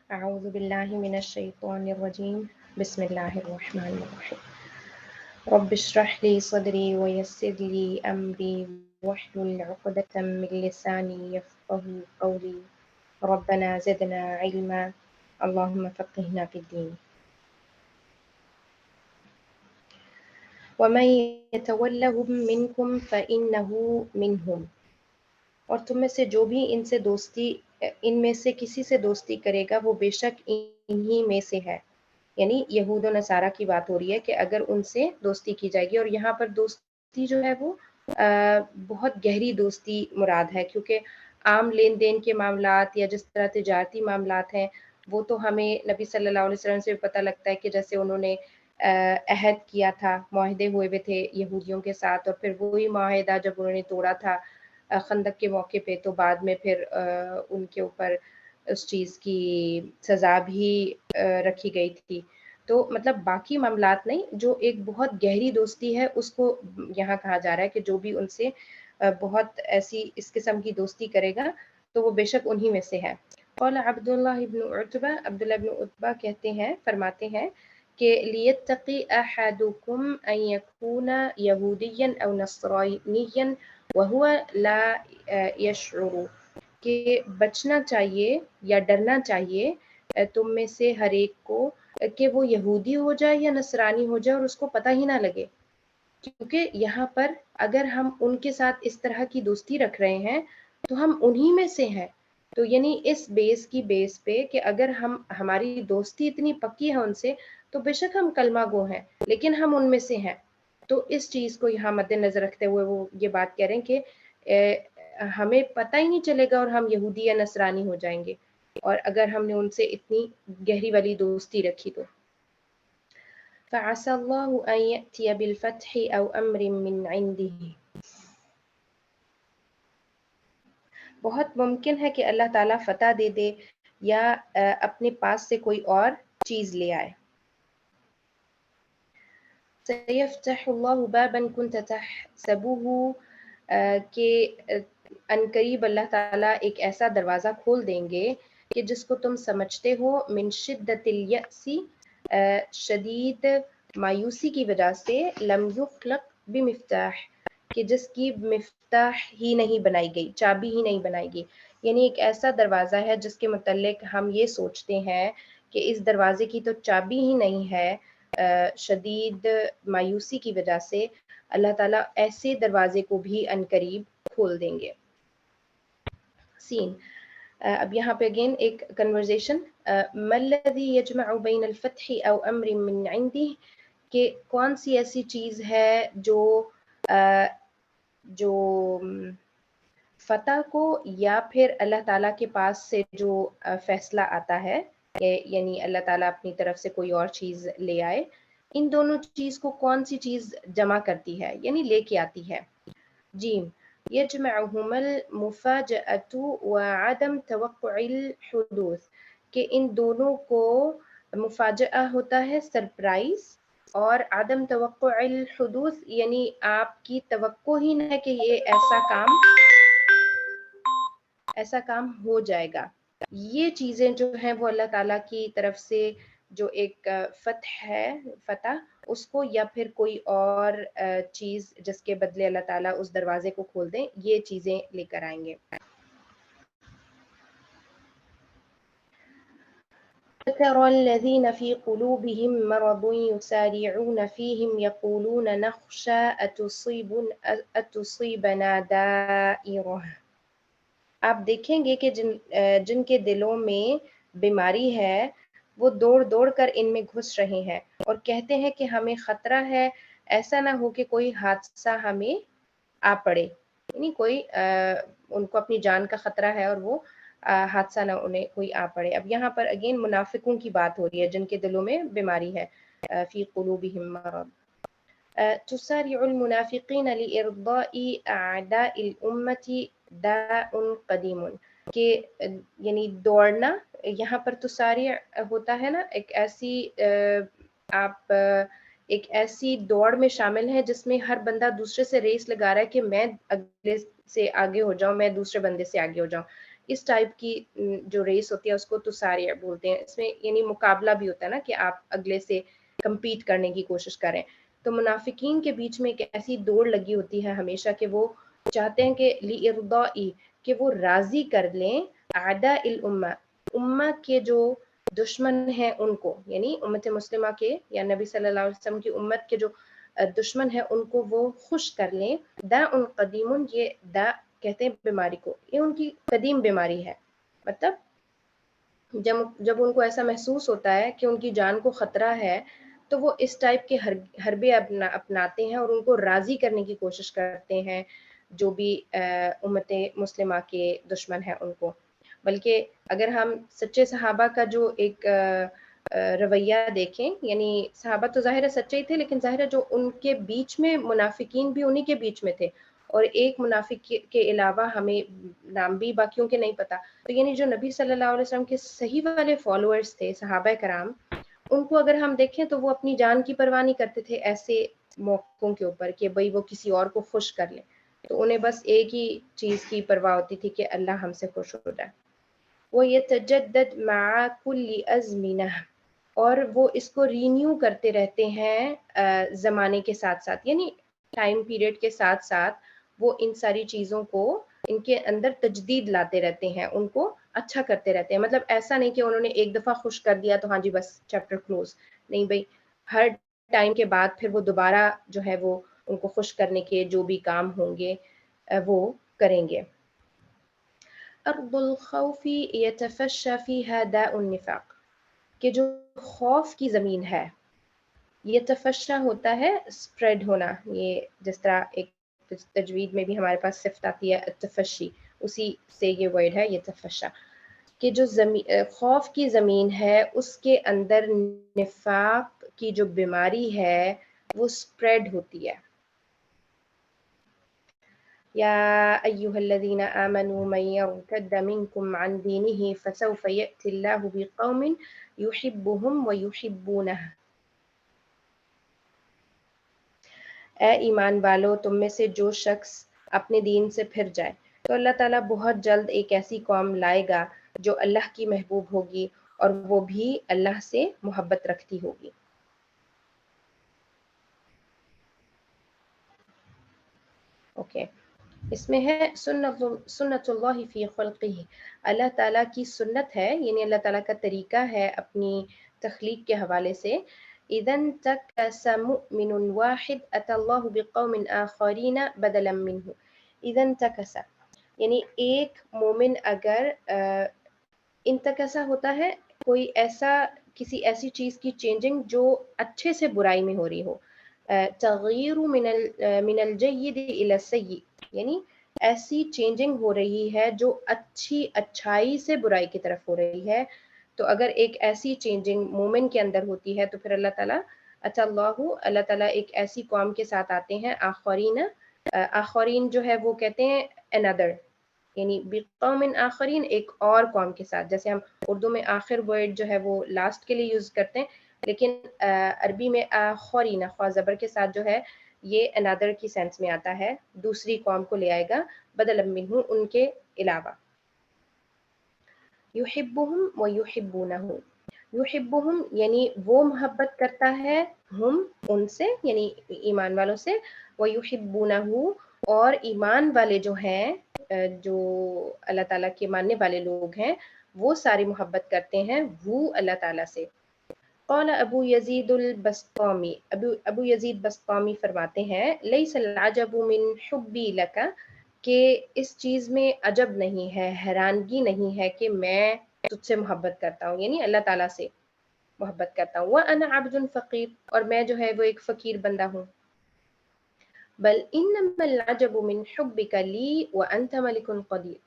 أعوذ بالله من الشيطان الرجيم بسم الله الرحمن الرحيم رب اشرح لي صدري ويسر لي أمري واحلل عقدة من لساني يفقه قولي ربنا زدنا علما اللهم فقهنا في الدين ومن يتولهم منكم فإنه منهم اور تم میں سے جو بھی ان میں سے کسی سے دوستی کرے گا وہ بے شک انہی میں سے ہے، یعنی یہود و نصارہ کی بات ہو رہی ہے کہ اگر ان سے دوستی کی جائے گی، اور یہاں پر دوستی جو ہے وہ بہت گہری دوستی مراد ہے، کیونکہ عام لین دین کے معاملات یا جس طرح تجارتی معاملات ہیں وہ تو ہمیں نبی صلی اللہ علیہ وسلم سے پتہ لگتا ہے کہ جیسے انہوں نے عہد کیا تھا، معاہدے ہوئے ہوئے تھے یہودیوں کے ساتھ، اور پھر وہی معاہدہ جب انہوں نے توڑا تھا خندق کے موقع پہ، تو بعد میں پھر ان کے اوپر اس چیز کی سزا بھی رکھی گئی تھی۔ تو مطلب باقی معاملات نہیں، جو ایک بہت گہری دوستی ہے اس کو یہاں کہا جا رہا ہے کہ جو بھی ان سے بہت ایسی اس قسم کی دوستی کرے گا تو وہ بے شک انہی میں سے ہے۔ قال عبداللہ ابن عتبہ، عبداللہ ابن عتبہ کہتے ہیں، فرماتے ہیں کہ لِيَتَّقِي أَحَدُكُمْ أَن يَكُونَ يَهُودِيًّا أَوْ نَصْرَانِيًّا وَهُوَ لَا يَشْعُرُ، کہ بچنا چاہیے یا ڈرنا چاہیے تم میں سے ہر ایک کو کہ وہ یہودی ہو جائے یا نصرانی ہو جائے اور اس کو پتہ ہی نہ لگے، کیونکہ یہاں پر اگر ہم ان کے ساتھ اس طرح کی دوستی رکھ رہے ہیں تو ہم انہی میں سے ہیں، تو یعنی اس بیس پہ کہ اگر ہماری دوستی اتنی پکی ہے ان سے تو بے شک ہم کلمہ گو ہیں لیکن ہم ان میں سے ہیں۔ تو اس چیز کو یہاں مد نظر رکھتے ہوئے وہ یہ بات کہہ رہے ہیں کہ ہمیں پتہ ہی نہیں چلے گا اور ہم یہودی یا نصرانی ہو جائیں گے، اور اگر ہم نے ان سے اتنی گہری والی دوستی رکھی تو۔ فَعَسَى اللَّهُ أَن يَأْتِيَ بِالْفَتْحِ أَوْ أَمْرٍ مِّنْ عِنْدِهِ، بہت ممکن ہے کہ اللہ تعالیٰ فتح دے دے یا اپنے پاس سے کوئی اور چیز لے آئے۔ سَيَفْتَحُ اللَّهُ بَابًا كُنْتَ تَحْسَبُهُ، کہ عنقریب اللہ تعالیٰ ایک ایسا دروازہ کھول دیں گے کہ جس کو تم سمجھتے ہو من شدت الیأس، شدید مایوسی کی وجہ سے، لم یخلق بمفتاح، کہ جس کی مفتاح ہی نہیں بنائی گئی، چابی ہی نہیں بنائی گئی، یعنی ایک ایسا دروازہ ہے جس کے متعلق ہم یہ سوچتے ہیں کہ اس دروازے کی تو چابی ہی نہیں ہے، شدید مایوسی کی وجہ سے اللہ تعالیٰ ایسے دروازے کو بھی عنقریب کھول دیں گے۔ سین، اب یہاں پہ اگین ایک کنورزیشن، ما الذی یجمع بین الفتح او امر من عندہ، کہ کون سی ایسی چیز ہے جو فتح کو یا پھر اللہ تعالیٰ کے پاس سے جو فیصلہ آتا ہے، یعنی اللہ تعالیٰ اپنی طرف سے کوئی اور چیز لے آئے، ان دونوں چیز کو کون سی چیز جمع کرتی ہے یعنی لے کے آتی ہے؟ جیم، یجمعہما المفاجأۃ وعدم توقع الحدوث، کہ ان دونوں کو مفاجأہ ہوتا ہے سرپرائز، اور عدم توقع الحدوث یعنی آپ کی توقع ہی نہ ہے کہ یہ ایسا کام ہو جائے گا۔ یہ چیزیں جو ہیں وہ اللہ تعالیٰ کی طرف سے جو ایک فتح اس کو یا پھر کوئی اور چیز جس کے بدلے اللہ تعالیٰ اس دروازے کو کھول دیں، یہ چیزیں لے کر آئیں گے۔ تَرَى الَّذِينَ فِي قُلُوبِهِم مَّرَضٌ يُسَارِعُونَ فِيهِمْ يَقُولُونَ نَخْشَىٰ أَن تُصِيبَنَا دَائِرَةٌ، آپ دیکھیں گے کہ جن کے دلوں میں بیماری ہے وہ دوڑ دوڑ کر ان میں گھس رہے ہیں اور کہتے ہیں کہ ہمیں خطرہ ہے، ایسا نہ ہو کہ کوئی حادثہ ہمیں آ پڑے، یعنی کوئی ان کو اپنی جان کا خطرہ ہے اور وہ حادثہ نہ انہیں کوئی آ پڑے۔ اب یہاں پر اگین منافقوں کی بات ہو رہی ہے جن کے دلوں میں بیماری ہے، فی قلوبہم مرض۔ تسارع المنافقین لإرضاء اعداء الامة داء قدیم، کہ یعنی دوڑنا، یہاں پر تسارع ہوتا ہے نا ایک ایسی دوڑ میں شامل ہے جس میں ہر بندہ دوسرے سے ریس لگا رہا ہے کہ میں اگلے سے آگے ہو جاؤں، میں دوسرے بندے سے آگے ہو جاؤں، اس ٹائپ کی جو ریس ہوتی ہے اس کو تساریہ بولتے ہیں. اس میں یعنی مقابلہ بھی ہوتا ہے نا کہ آپ اگلے سے کمپیٹ کرنے کی کوشش کریں. تو منافقین کے بیچ میں ایک ایسی دوڑ لگی ہوتی ہے ہمیشہ کہ وہ چاہتے ہیں کہ لِإِرْضَاءِ کہ وہ راضی کر لیں اعداء الامہ، امہ کے جو دشمن ہیں ان کو، یعنی امت مسلمہ کے یا نبی صلی اللہ علیہ وسلم کی امت کے جو دشمن ہیں ان کو وہ خوش کر لیں. داء قدیم، یہ داء کہتے ہیں بیماری کو، یہ ان کی قدیم بیماری ہے. مطلب جب ان کو ایسا محسوس ہوتا ہے کہ ان کی جان کو خطرہ ہے تو وہ اس ٹائپ کے حربے اپناتے ہیں اور ان کو راضی کرنے کی کوشش کرتے ہیں جو بھی امت مسلمہ کے دشمن ہیں ان کو. بلکہ اگر ہم سچے صحابہ کا جو ایک رویہ دیکھیں، یعنی صحابہ تو ظاہر ہے سچے ہی تھے، لیکن ظاہر ہے جو ان کے بیچ میں منافقین بھی انہی کے بیچ میں تھے، اور ایک منافق کے علاوہ ہمیں نام بھی باقیوں کے نہیں پتا. تو یعنی جو نبی صلی اللہ علیہ وسلم کے صحیح والے فالوورز تھے صحابہ کرام، ان کو اگر ہم دیکھیں تو وہ اپنی جان کی پرواہ نہیں کرتے تھے ایسے موقعوں کے اوپر کہ بھئی وہ کسی اور کو خوش کر لیں. تو انہیں بس ایک ہی چیز کی پرواہ ہوتی تھی کہ اللہ ہم سے خوش ہو جائے. وَيَتَجَدَّدْ مَعَ كُلِّ أَزْمِنَةٍ، اور وہ اس کو رینیو کرتے رہتے ہیں زمانے کے ساتھ ساتھ، یعنی ٹائم پیریڈ کے ساتھ ساتھ وہ ان ساری چیزوں کو ان کے اندر تجدید لاتے رہتے ہیں، ان کو اچھا کرتے رہتے ہیں. مطلب ایسا نہیں کہ انہوں نے ایک دفعہ خوش کر دیا تو ہاں جی بس چیپٹر کلوز. نہیں بھئی، ہر ٹائم کے بعد پھر وہ دوبارہ جو ہے وہ ان کو خوش کرنے کے جو بھی کام ہوں گے وہ کریں گے. ارض الخوف يتفشى فيها داء النفاق، کہ جو خوف کی زمین ہے، یتفشا ہوتا ہے اسپریڈ ہونا، یہ جس طرح ایک تجوید میں بھی ہمارے پاس صفت آتی ہے التفشی، اسی سے یہ ورڈ ہے یتفشا، کہ جو خوف کی زمین ہے اس کے اندر نفاق کی جو بیماری ہے وہ اسپریڈ ہوتی ہے. یا ایھا الذین آمنوا من یرتد منکم عن دینہ فسوف یأتی اللہ بقوم یحبهم ویحبونہ. اے ایمان والو، تم میں سے جو شخص اپنے دین سے پھر جائے تو اللہ تعالیٰ بہت جلد ایک ایسی قوم لائے گا جو اللہ کی محبوب ہوگی اور وہ بھی اللہ سے محبت رکھتی ہوگی. اوکے، اس میں ہے سنت اللہ فی خلقہ، اللہ تعالیٰ کی سنت ہے، یعنی اللہ تعالیٰ کا طریقہ ہے اپنی تخلیق کے حوالے سے. اذا انتكس مؤمن واحد اتى الله بقوم آخرین بدلا منه. اذا انتكس یعنی ایک مومن اگر انتکسا ہوتا ہے کوئی ایسا کسی ایسی چیز کی چینجنگ جو اچھے سے برائی میں ہو رہی ہو، تغیر من الجید الی السیء، یعنی ایسی چینجنگ ہو رہی ہے جو اچھائی سے برائی کی طرف ہو رہی ہے. تو اگر ایک ایسی چینجنگ مومن کے اندر ہوتی ہے تو پھر اللہ تعالیٰ اللہ تعالیٰ ایک ایسی قوم کے ساتھ آتے ہیں، آخرین جو ہے وہ کہتے ہیں another، یعنی بقوم آخرین ایک اور قوم کے ساتھ. جیسے ہم اردو میں آخر ورڈ جو ہے وہ لاسٹ کے لیے یوز کرتے ہیں، لیکن عربی میں آخرین خواہ زبر کے ساتھ جو ہے یہ another کی سینس میں آتا ہے، دوسری قوم کو لے آئے گا بدلا منہ، ان کے علاوہ. یحبہم ویحبونہ، یحبہم یعنی وہ محبت کرتا ہے، ہم ان سے یعنی ایمان والوں سے، ویحبونہ اور ایمان والے جو ہیں جو اللہ تعالیٰ کے ماننے والے لوگ ہیں وہ ساری محبت کرتے ہیں وہ اللہ تعالیٰ سے. قال ابو یزید البسطامی، ابو یزید بسطامی فرماتے ہیں لیس العجب من حبی لک، کہ اس چیز میں عجب نہیں ہے، حیرانگی نہیں ہے کہ میں تجھ سے محبت کرتا ہوں، یعنی اللہ تعالیٰ سے محبت کرتا ہوں. وَأَنَا عَبْدٌ فقیر، اور میں جو ہے وہ ایک فقیر بندہ ہوں. بل انما العجب من حبک لی وانت ملک قدیر،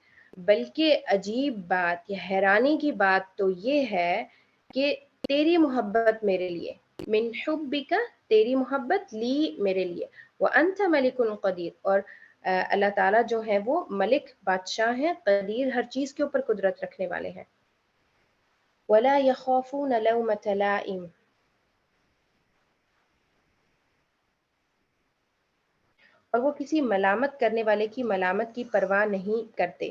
بلکہ عجیب بات یا حیرانی کی بات تو یہ ہے کہ تیری محبت میرے لیے، من حبک تیری محبت لی میرے لیے، وانت ملک قدیر اور اللہ تعالیٰ جو ہے وہ ملک بادشاہ ہیں، قدیر ہر چیز کے اوپر قدرت رکھنے والے ہیں. ولا يخافون لومة لائم، اور وہ کسی ملامت کرنے والے کی ملامت کی پرواہ نہیں کرتے.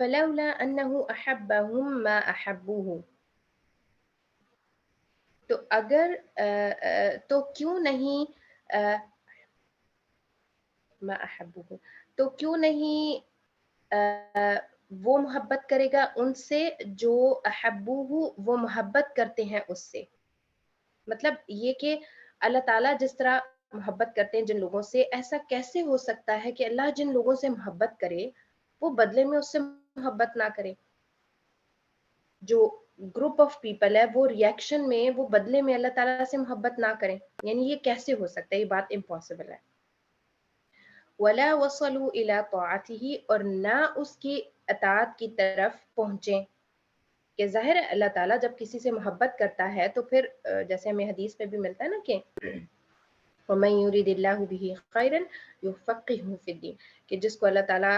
فلولا أنه أحبهم ما أحبوه، تو اگر تو کیوں نہیں ما أحبوه، تو کیوں نہیں وہ محبت کرے گا ان سے جو احبوه وہ محبت کرتے ہیں اس سے. مطلب یہ کہ اللہ تعالیٰ جس طرح محبت کرتے ہیں جن لوگوں سے، ایسا کیسے ہو سکتا ہے کہ اللہ جن لوگوں سے محبت کرے وہ بدلے میں اس سے محبت نہ کرے. جو گروپ آف پیپل ہے وہ ریئیکشن میں، وہ بدلے میں اللہ تعالیٰ سے محبت نہ کریں، یعنی یہ کیسے ہو سکتا ہے؟ یہ بات امپاسبل ہے. وَلَا وَصَلُوا إِلَىٰ طَاعَتِهِ، اور نہ اس کی اطاعت کی طرف پہنچیں. کہ ظاہر ہے اللہ تعالیٰ جب کسی سے محبت کرتا ہے تو پھر جیسے ہمیں حدیث میں بھی ملتا ہے نا کہ وَمَن يُرِدِ اللَّهُ بِهِ خَيْرًا يُفَقِّهْهُ فِي الدِّينِ، کہ جس کو اللہ تعالیٰ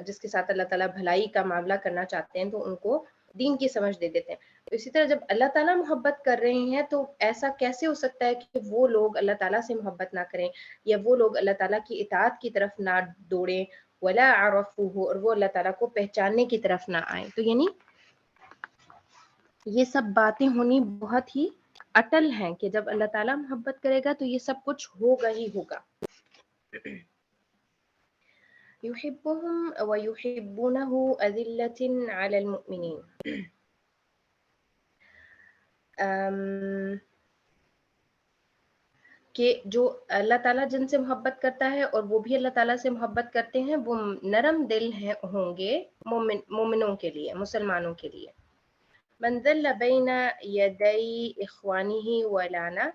جس کے ساتھ اللہ تعالیٰ بھلائی کا معاملہ کرنا چاہتے ہیں تو ان کو دین کی سمجھ دے دیتے ہیں. تو اسی طرح جب اللہ تعالیٰ محبت کر رہے ہیں تو ایسا کیسے ہو سکتا ہے کہ وہ لوگ اللہ تعالیٰ سے محبت نہ کریں یا وہ لوگ اللہ تعالیٰ کی اطاعت کی طرف نہ دوڑیں. وَلَا عَرَفُوهُ، اور وہ اللہ تعالیٰ کو پہچاننے کی طرف نہ آئیں. تو یعنی یہ سب باتیں ہونی بہت ہی اٹل ہیں کہ جب اللہ تعالیٰ محبت کرے گا تو یہ سب کچھ ہوگا ہی ہوگا. يحبهم ويحبونه أذلة على المؤمنين، کہ جو اللہ تعالیٰ جن سے محبت کرتا ہے اور وہ بھی اللہ تعالیٰ سے محبت کرتے ہیں وہ نرم دل ہوں گے مومنوں کے لیے، مسلمانوں کے لیے. من ذل بین یدی اخوانہ ولانا،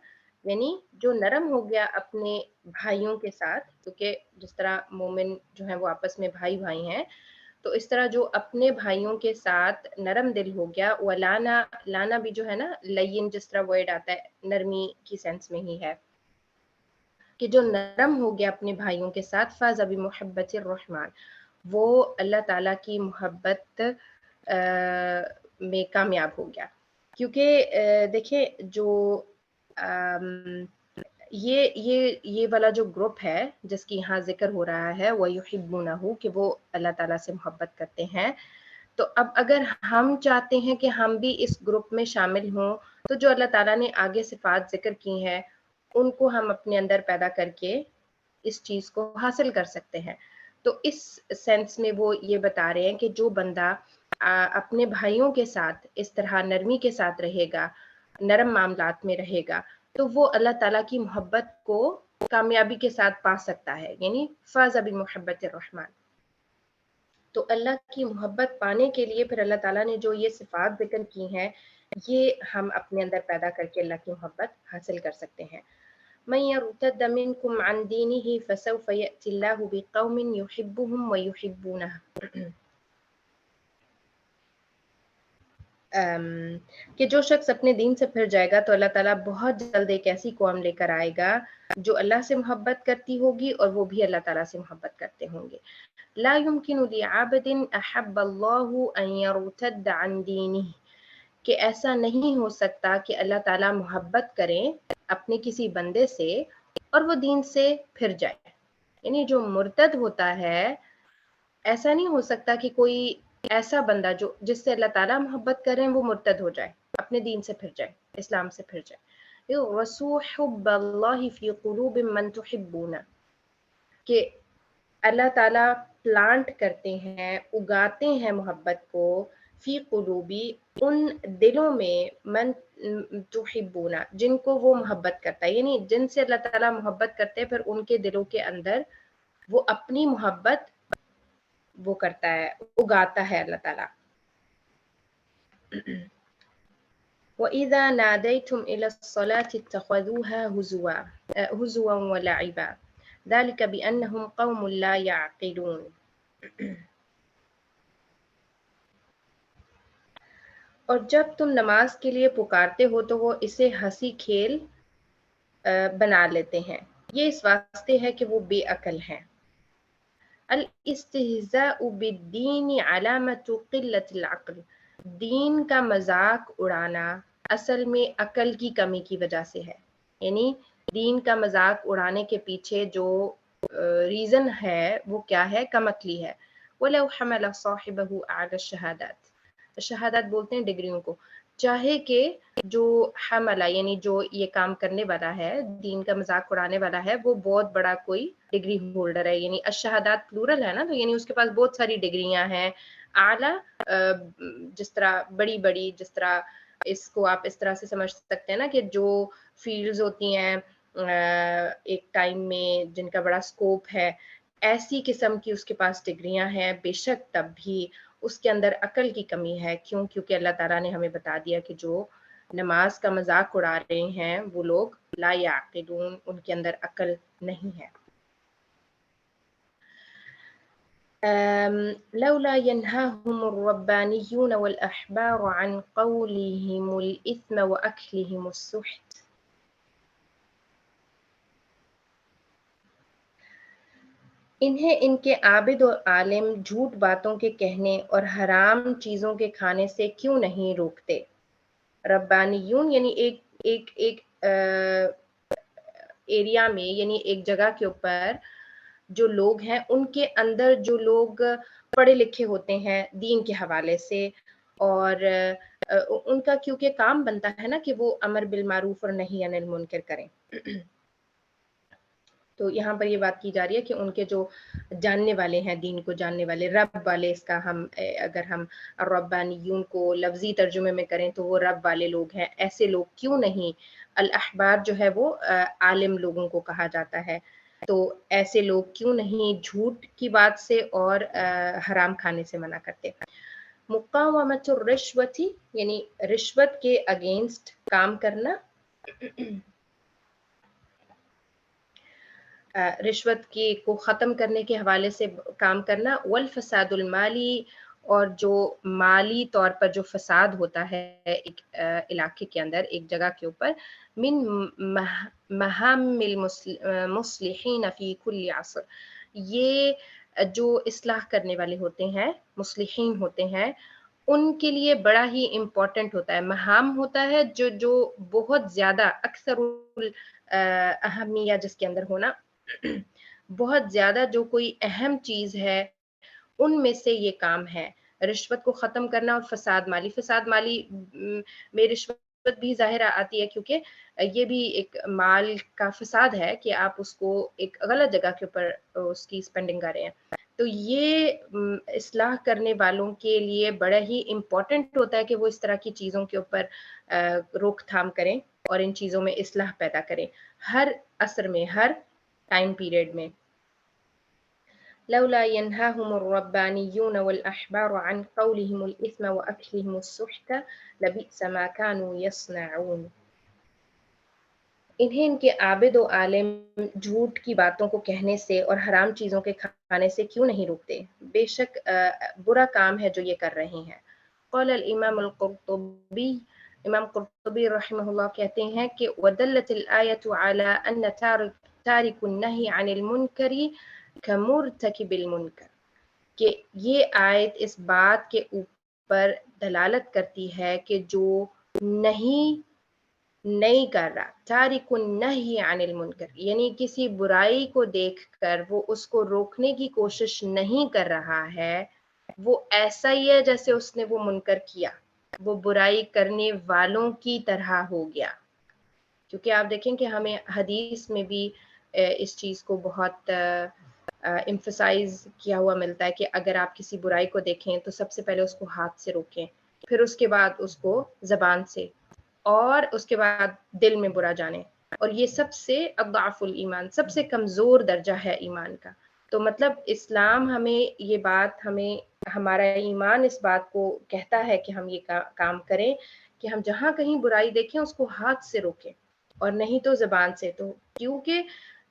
یعنی جو نرم ہو گیا اپنے بھائیوں کے ساتھ، کیونکہ جس طرح مومن جو ہیں وہ آپس میں بھائی بھائی ہیں، تو اس طرح جو اپنے بھائیوں کے ساتھ نرم دل ہو گیا. ولانا، لانا بھی جو ہے نا لین جس طرح ورڈ آتا ہے نرمی کی سینس میں ہی ہے، کہ جو نرم ہو گیا اپنے بھائیوں کے ساتھ. فاز بمحبت الرحمن، وہ اللہ تعالیٰ کی محبت میں کامیاب ہو گیا. کیونکہ دیکھیں جو یہ والا جو گروپ ہے جس کی یہاں ذکر ہو رہا ہے وَيُحِبُّونَهُ، کہ وہ اللہ تعالیٰ سے محبت کرتے ہیں. تو اب اگر ہم چاہتے ہیں کہ ہم بھی اس گروپ میں شامل ہوں تو جو اللہ تعالیٰ نے آگے صفات ذکر کی ہیں ان کو ہم اپنے اندر پیدا کر کے اس چیز کو حاصل کر سکتے ہیں. تو اس سینس میں وہ یہ بتا رہے ہیں کہ جو بندہ اپنے بھائیوں کے ساتھ اس طرح نرمی کے ساتھ رہے گا، نرم معاملات میں رہے گا، تو وہ اللہ تعالیٰ کی محبت کو کامیابی کے ساتھ پا سکتا ہے. یعنی فاز بمحبت الرحمن. تو اللہ کی محبت پانے کے لیے پھر اللہ تعالیٰ نے جو یہ صفات ذکر کی ہیں یہ ہم اپنے اندر پیدا کر کے اللہ کی محبت حاصل کر سکتے ہیں. من يرتد منكم عن دينه فسوف يأتي الله بقوم يحبهم ويحبونه، کہ جو شخص اپنے دین سے پھر جائے گا تو اللہ تعالیٰ بہت جلد ایک ایسی قوم لے کر آئے گا جو اللہ سے محبت کرتی ہوگی اور وہ بھی اللہ تعالیٰ سے محبت کرتے ہوں گے. لا يمكن لعبد احب الله ان يرتد عن دينه، کہ ایسا نہیں ہو سکتا کہ اللہ تعالیٰ محبت کریں اپنے کسی بندے سے اور وہ دین سے پھر جائے. یعنی جو مرتد ہوتا ہے ایسا نہیں ہو سکتا کہ کوئی ایسا بندہ جو جس سے اللہ تعالیٰ محبت کریں وہ مرتد ہو جائے، اپنے دین سے پھر جائے، اسلام سے پھر جائے. وَسُوْ حُبَّ اللَّهِ فِي قُلُوبٍ مَّن تُحِبُّونَ، کہ اللہ تعالیٰ پلانٹ کرتے ہیں، اگاتے ہیں محبت کو فی قلوبی، ان دلوں میں، من تحبون، جن کو وہ محبت کرتا ہے. یعنی جن سے اللہ تعالیٰ محبت کرتے ہیں پھر ان کے دلوں کے اندر وہ اپنی محبت وہ کرتا ہے، اگاتا ہے اللہ تعالیٰ. وَإِذَا نَادَيْتُمْ إِلَى الصَّلَاةِ اتَّخَذُوهَا هُزُوًا وَلَعِبًا ذَلِكَ بِأَنَّهُمْ قَوْمٌ لَا يَعْقِلُونَ. اور جب تم نماز کے لیے پکارتے ہو تو وہ اسے ہنسی کھیل بنا لیتے ہیں، یہ اس واسطے ہے کہ وہ بے عقل ہیں. الاستہزاء بالدین علامت قلت العقل، دین کا مذاق اڑانا اصل میں عقل کی کمی کی وجہ سے ہے. یعنی دین کا مذاق اڑانے کے پیچھے جو ریزن ہے وہ کیا ہے؟ کم عقلی ہے. وَلَوْ حَمَلَ صَاحِبَهُ أَعْلَى الشَّهَادَاتِ، شہادات بولتے ہیں ڈگریوں کو، چاہے کہ جو حملہ یعنی جو یہ کام کرنے والا ہے، دین کا مذاق اڑانے والا ہے، وہ بہت بڑا کوئی ڈگری ہولڈر ہے، یعنی الشہادات پلورل ہے نا، تو یعنی اس کے پاس بہت ساری ڈگریاں ہیں. اعلیٰ جس طرح بڑی بڑی، جس طرح اس کو آپ اس طرح سے سمجھ سکتے ہیں نا کہ جو فیلڈز ہوتی ہیں ایک ٹائم میں جن کا بڑا سکوپ ہے، ایسی قسم کی اس کے پاس ڈگریاں ہیں، بے شک تب بھی اس کے اندر عقل کی کمی ہے. کیوں؟ کیونکہ اللہ تعالیٰ نے ہمیں بتا دیا کہ جو نماز کا مذاق اڑا رہے ہیں وہ لوگ لا یعقلون، ان کے اندر عقل نہیں ہے. لولا ينهاهم الربانيون والأحبار عن قولهم الإثم وأكلهم السحت. انہیں ان کے عابد اور عالم جھوٹ باتوں کے کہنے اور حرام چیزوں کے کھانے سے کیوں نہیں روکتے؟ ربانیون یعنی ایک ایریا میں، یعنی ایک جگہ کے اوپر جو لوگ ہیں ان کے اندر جو لوگ پڑھے لکھے ہوتے ہیں دین کے حوالے سے، اور ان کا کیونکہ کام بنتا ہے نا کہ وہ امر بالمعروف اور نہی عن المنکر کریں. تو یہاں پر یہ بات کی جا رہی ہے کہ ان کے جو جاننے والے ہیں، دین کو جاننے والے، رب والے، اس کا ہم اگر ہم الربانیون کو لفظی ترجمے میں کریں تو وہ رب والے لوگ ہیں. ایسے لوگ کیوں نہیں، الاحبار جو ہے وہ عالم لوگوں کو کہا جاتا ہے، تو ایسے لوگ کیوں نہیں جھوٹ کی بات سے اور حرام کھانے سے منع کرتے؟ مقاومت الرشوتی یعنی رشوت کے اگینسٹ کام کرنا، رشوت کو ختم کرنے کے حوالے سے کام کرنا. والفساد المالی، اور جو مالی طور پر جو فساد ہوتا ہے ایک علاقے کے اندر، ایک جگہ کے اوپر، من مہام المصلحین فی کل عصر، یہ جو اصلاح کرنے والے ہوتے ہیں، مصلحین ہوتے ہیں، ان کے لیے بڑا ہی امپورٹنٹ ہوتا ہے. مہام ہوتا ہے جو بہت زیادہ، اکثر اہمیہ جس کے اندر ہونا، بہت زیادہ جو کوئی اہم چیز ہے ان میں سے یہ کام ہے. رشوت کو ختم کرنا اور فساد مالی میں رشوت بھی ظاہر آتی ہے، کیونکہ یہ بھی ایک مال کا فساد ہے کہ آپ اس کو ایک غلط جگہ کے اوپر اس کی سپینڈنگ کر رہے ہیں. تو یہ اصلاح کرنے والوں کے لیے بڑا ہی امپورٹنٹ ہوتا ہے کہ وہ اس طرح کی چیزوں کے اوپر روک تھام کریں اور ان چیزوں میں اصلاح پیدا کریں ہر عصر میں، ہر ٹائم پیریڈ میں. لولا ينهاهم الربانيون والأحبار عن قولهم الإثم وأكلهم السحت لبئس ما كانوا يصنعون. انہیں ان کے عابد و عالم جھوٹ کی باتوں کو کہنے سے اور حرام چیزوں کے کھانے سے کیوں نہیں روکتے؟ بے شک برا کام ہے جو یہ کر رہے ہیں. قال الامام القرطبی، امام قرطبی رحمہ اللہ کہتے ہیں کہ ودلت الآیت علی ان تارک النہی عن المنکر کمرتکب المنکر، کہ یہ آیت اس بات کے اوپر دلالت کرتی ہے کہ جو نہیں کر رہا، تارک النہی عن المنکر، یعنی کسی برائی کو دیکھ کر وہ اس کو روکنے کی کوشش نہیں کر رہا ہے، وہ ایسا ہی ہے جیسے اس نے وہ منکر کیا، وہ برائی کرنے والوں کی طرح ہو گیا. کیونکہ آپ دیکھیں کہ ہمیں حدیث میں بھی اس چیز کو بہت ایمفسائز کیا ہوا ملتا ہے کہ اگر آپ کسی برائی کو دیکھیں تو سب سے پہلے اس کو ہاتھ سے روکیں، پھر اس کے بعد اس کو زبان سے، اور اس کے بعد دل میں برا جانیں. اور یہ سب سے اضعف الایمان، سب سے کمزور درجہ ہے ایمان کا. تو مطلب اسلام ہمیں یہ بات، ہمارا ایمان اس بات کو کہتا ہے کہ ہم یہ کام کریں کہ ہم جہاں کہیں برائی دیکھیں اس کو ہاتھ سے روکیں اور نہیں تو زبان سے. تو کیونکہ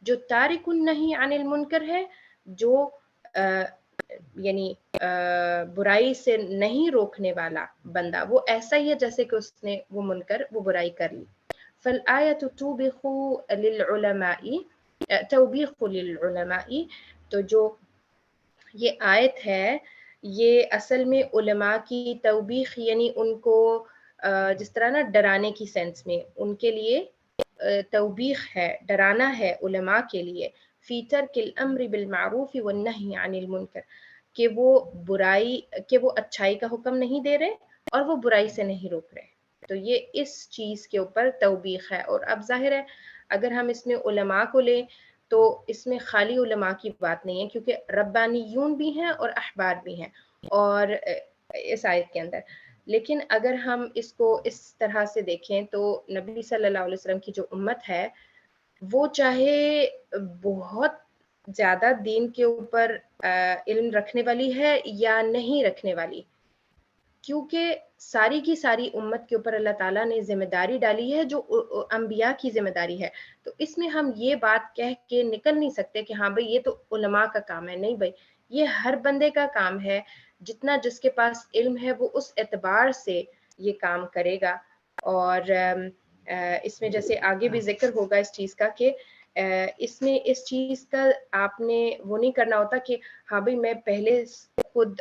جو تارک النہی عن المنکر ہے، جو یعنی برائی سے نہیں روکنے والا بندہ، وہ ایسا ہی ہے جیسے کہ اس نے وہ منکر، وہ برائی کر لی. فالآیت توبیخ للعلماء، تو جو یہ آیت ہے یہ اصل میں علماء کی توبیخ، یعنی ان کو جس طرح نا ڈرانے کی سینس میں ان کے لیے توبیخ ہے، ڈرانا ہے علماء کے لیے. فی ترک الامر بالمعروف والنہی عن المنکر، کہ وہ اچھائی کا حکم نہیں دے رہے اور وہ برائی سے نہیں روک رہے. تو یہ اس چیز کے اوپر توبیخ ہے. اور اب ظاہر ہے اگر ہم اس میں علماء کو لیں تو اس میں خالی علماء کی بات نہیں ہے، کیونکہ ربانیون بھی ہیں اور احبار بھی ہیں اور اس آیت کے اندر. لیکن اگر ہم اس کو اس طرح سے دیکھیں تو نبی صلی اللہ علیہ وسلم کی جو امت ہے وہ چاہے بہت زیادہ دین کے اوپر علم رکھنے والی ہے یا نہیں رکھنے والی، کیونکہ ساری کی ساری امت کے اوپر اللہ تعالیٰ نے ذمہ داری ڈالی ہے جو انبیاء کی ذمہ داری ہے. تو اس میں ہم یہ بات کہہ کے نکل نہیں سکتے کہ ہاں بھئی یہ تو علماء کا کام ہے. نہیں بھئی، یہ ہر بندے کا کام ہے. جتنا جس کے پاس علم ہے وہ اس اعتبار سے یہ کام کرے گا. اور اس میں جیسے آگے بھی ذکر ہوگا اس چیز کا کہ اس میں اس چیز کا آپ نے وہ نہیں کرنا ہوتا کہ ہاں بھئی میں پہلے خود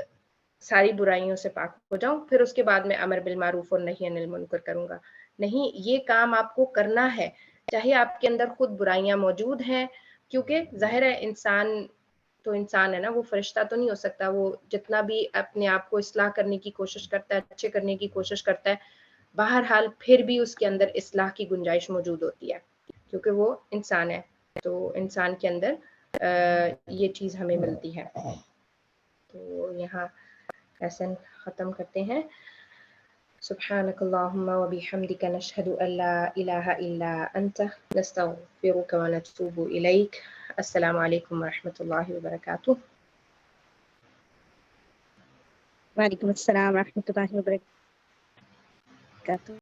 ساری برائیوں سے پاک ہو جاؤں پھر اس کے بعد میں امر بالمعروف اور نہی عن المنکر کروں گا. نہیں، یہ کام آپ کو کرنا ہے چاہے آپ کے اندر خود برائیاں موجود ہیں، کیونکہ ظاہر ہے انسان تو انسان ہے نا، وہ فرشتہ تو نہیں ہو سکتا. وہ جتنا بھی اپنے آپ کو اصلاح کرنے کی کوشش کرتا ہے، اچھے کرنے کی کوشش کرتا ہے، بہرحال پھر بھی اس کے اندر اصلاح کی گنجائش موجود ہوتی ہے کیونکہ وہ انسان ہے. تو انسان کے اندر یہ چیز ہمیں ملتی ہے. تو یہاں ایسے ختم کرتے ہیں. سبحانك اللهم وبحمدك نشهد أن لا إله إلا أنت نستغفرك ونتوب إليك. السلام عليكم ورحمة الله وبركاته. وعلیکم السلام ورحمۃ اللہ وبرکاتہ.